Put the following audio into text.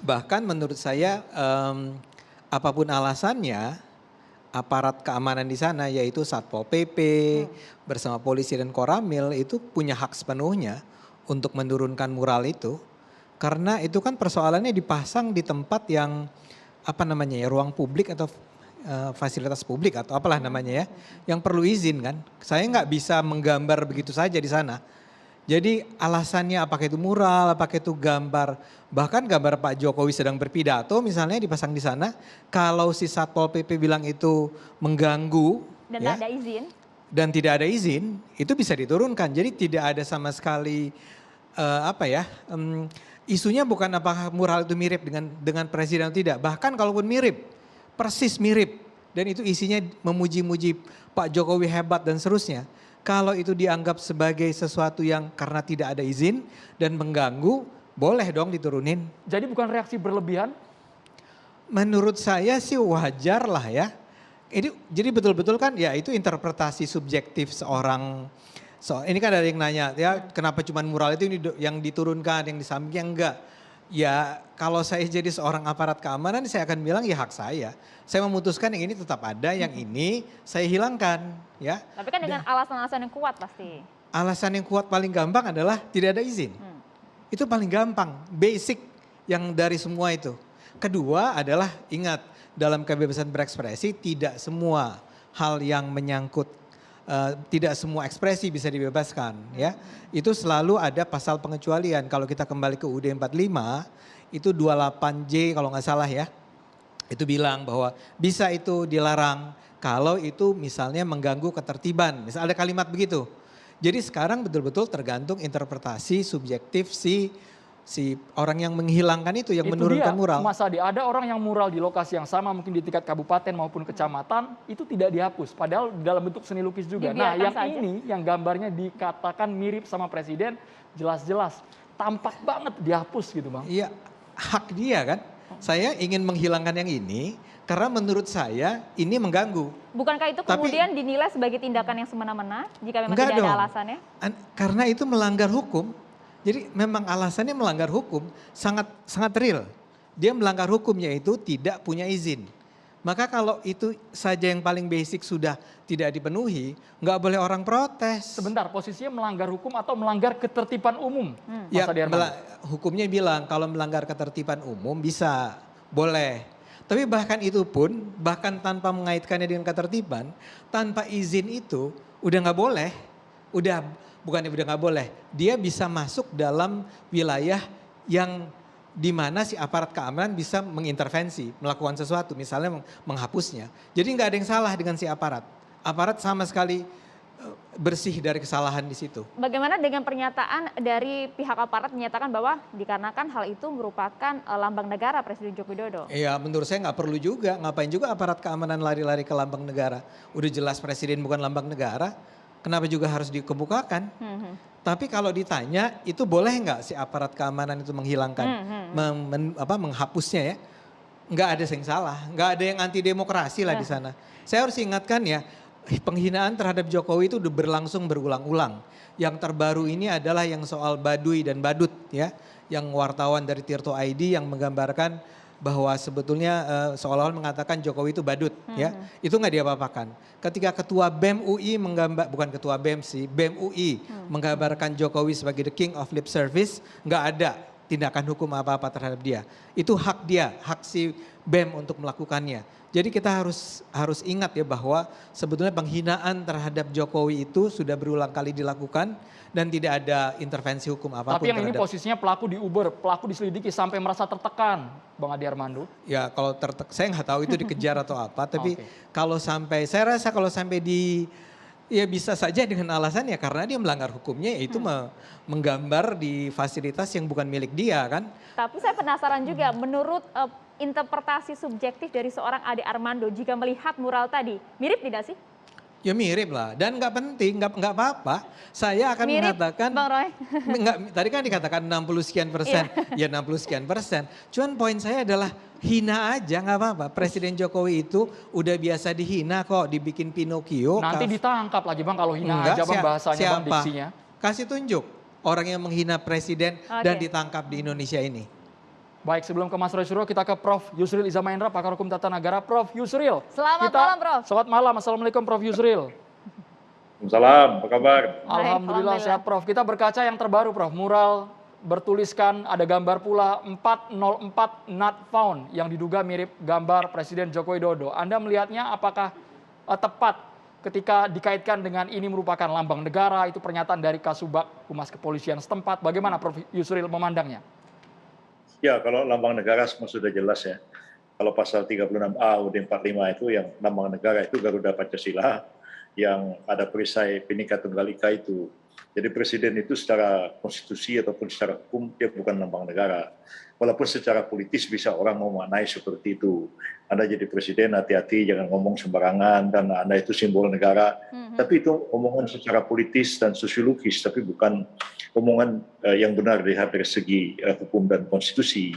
Bahkan menurut saya apapun alasannya, aparat keamanan di sana yaitu Satpol PP bersama polisi dan Koramil itu punya hak sepenuhnya untuk menurunkan mural itu. Karena itu kan persoalannya dipasang di tempat yang apa namanya ya, ruang publik atau fasilitas publik atau apalah namanya ya, yang perlu izin kan. Saya nggak bisa menggambar begitu saja di sana. Jadi alasannya apakah itu mural, apakah itu gambar, bahkan gambar Pak Jokowi sedang berpidato misalnya dipasang di sana, kalau si Satpol PP bilang itu mengganggu Dan ya, tak ada izin. dan tidak ada izin, itu bisa diturunkan. Jadi tidak ada sama sekali isunya bukan apakah mural itu mirip dengan presiden atau tidak. Bahkan kalaupun mirip, persis mirip, dan itu isinya memuji-muji Pak Jokowi hebat dan seterusnya. Kalau itu dianggap sebagai sesuatu yang karena tidak ada izin dan mengganggu, boleh dong diturunin. Jadi bukan reaksi berlebihan? Menurut saya sih wajar lah ya. Jadi betul-betul kan ya itu interpretasi subjektif seorang. Ini kan ada yang nanya ya kenapa cuma mural itu yang diturunkan, yang disampingnya enggak. Ya kalau saya jadi seorang aparat keamanan saya akan bilang ya hak saya. Saya memutuskan yang ini tetap ada, yang ini saya hilangkan ya. Tapi kan dengan alasan-alasan yang kuat pasti. Alasan yang kuat paling gampang adalah tidak ada izin. Itu paling gampang, basic yang dari semua itu. Kedua adalah ingat dalam kebebasan berekspresi tidak semua hal yang menyangkut tidak semua ekspresi bisa dibebaskan ya. Itu selalu ada pasal pengecualian. Kalau kita kembali ke UUD 45 itu 28J kalau nggak salah ya. Itu bilang bahwa bisa itu dilarang kalau itu misalnya mengganggu ketertiban. Misal ada kalimat begitu. Jadi sekarang betul-betul tergantung interpretasi subjektif si orang yang menghilangkan itu, yang menurunkan mural. Mas Adi, ada orang yang mural di lokasi yang sama mungkin di tingkat kabupaten maupun kecamatan itu tidak dihapus. Padahal dalam bentuk seni lukis juga. Nah yang saja. Ini yang gambarnya dikatakan mirip sama presiden jelas-jelas tampak banget dihapus gitu Bang. Iya hak dia kan. Saya ingin menghilangkan yang ini karena menurut saya ini mengganggu. Bukankah itu kemudian dinilai sebagai tindakan yang semena-mena jika memang tidak ada alasannya? Karena itu melanggar hukum. Jadi memang alasannya melanggar hukum sangat real. Dia melanggar hukum yaitu tidak punya izin. Maka kalau itu saja yang paling basic sudah tidak dipenuhi, nggak boleh orang protes. Sebentar, posisinya melanggar hukum atau melanggar ketertiban umum? Ya, hukumnya bilang kalau melanggar ketertiban umum bisa, boleh. Tapi bahkan itu pun, bahkan tanpa mengaitkannya dengan ketertiban, tanpa izin itu udah nggak boleh. Bukannya udah nggak boleh, dia bisa masuk dalam wilayah yang di mana si aparat keamanan bisa mengintervensi, melakukan sesuatu, misalnya menghapusnya. Jadi nggak ada yang salah dengan si aparat. Aparat sama sekali bersih dari kesalahan di situ. Bagaimana dengan pernyataan dari pihak aparat menyatakan bahwa dikarenakan hal itu merupakan lambang negara Presiden Joko Widodo? Iya menurut saya nggak perlu juga, ngapain juga aparat keamanan lari-lari ke lambang negara. Udah jelas Presiden bukan lambang negara. Kenapa juga harus dikemukakan? Tapi kalau ditanya itu boleh nggak si aparat keamanan itu menghilangkan, menghapusnya ya? Nggak ada yang salah, nggak ada yang anti demokrasi lah di sana. Saya harus ingatkan ya, penghinaan terhadap Jokowi itu udah berlangsung berulang-ulang. Yang terbaru ini adalah yang soal Baduy dan Badut ya, yang wartawan dari Tirto ID yang menggambarkan bahwa sebetulnya seolah-olah mengatakan Jokowi itu badut ya, itu nggak diapa-apakan. Ketika ketua BEM UI bukan ketua BEM sih, BEM UI menggambarkan Jokowi sebagai the king of lip service, nggak ada tindakan hukum apa-apa terhadap dia. Itu hak dia, hak si BEM untuk melakukannya. Jadi kita harus ingat ya bahwa sebetulnya penghinaan terhadap Jokowi itu sudah berulang kali dilakukan dan tidak ada intervensi hukum apapun. Tapi yang ini posisinya pelaku di Uber, pelaku diselidiki sampai merasa tertekan, Bang Adi Armando. Ya kalau saya nggak tahu itu dikejar atau apa, tapi kalau sampai, saya rasa kalau sampai ya bisa saja dengan alasan ya karena dia melanggar hukumnya yaitu menggambar di fasilitas yang bukan milik dia kan. Tapi saya penasaran juga menurut interpretasi subjektif dari seorang Ade Armando jika melihat mural tadi, mirip tidak sih? Ya mirip lah dan nggak penting, nggak apa-apa. Saya akan mirip, mengatakan, Bang Roy. Tadi kan dikatakan 60 sekian persen, ya 60 sekian persen. Cuman poin saya adalah hina aja nggak apa-apa. Presiden Jokowi itu udah biasa dihina kok, dibikin Pinocchio. Nanti ditangkap lagi Bang kalau hina aja Bang bahasanya Bang diksinya. Kasih tunjuk orang yang menghina presiden dan ditangkap di Indonesia ini. Baik, sebelum ke Mas Roy Suryo, kita ke Prof. Yusril Iza Mahendra, pakar hukum tata negara. Prof. Yusril. Selamat malam, Prof. Selamat malam, Assalamualaikum Prof. Yusril. Salam, apa kabar? Alhamdulillah sehat, Prof. Kita berkaca yang terbaru, Prof. Mural bertuliskan, ada gambar pula 404 not found yang diduga mirip gambar Presiden Joko Widodo. Anda melihatnya apakah tepat ketika dikaitkan dengan ini merupakan lambang negara, itu pernyataan dari Kasubag Humas Kepolisian setempat. Bagaimana Prof. Yusril memandangnya? Ya, kalau lambang negara semua sudah jelas ya. Kalau pasal 36A UUD 45 itu yang lambang negara itu Garuda Pancasila, yang ada perisai Bhinneka Tunggal Ika itu. Jadi presiden itu secara konstitusi ataupun secara hukum dia bukan lambang negara. Walaupun secara politis bisa orang memaknai seperti itu. Anda jadi presiden hati-hati jangan ngomong sembarangan dan Anda itu simbol negara. Tapi itu omongan secara politis dan sosiologis, tapi bukan omongan yang benar dilihat dari segi hukum dan konstitusi.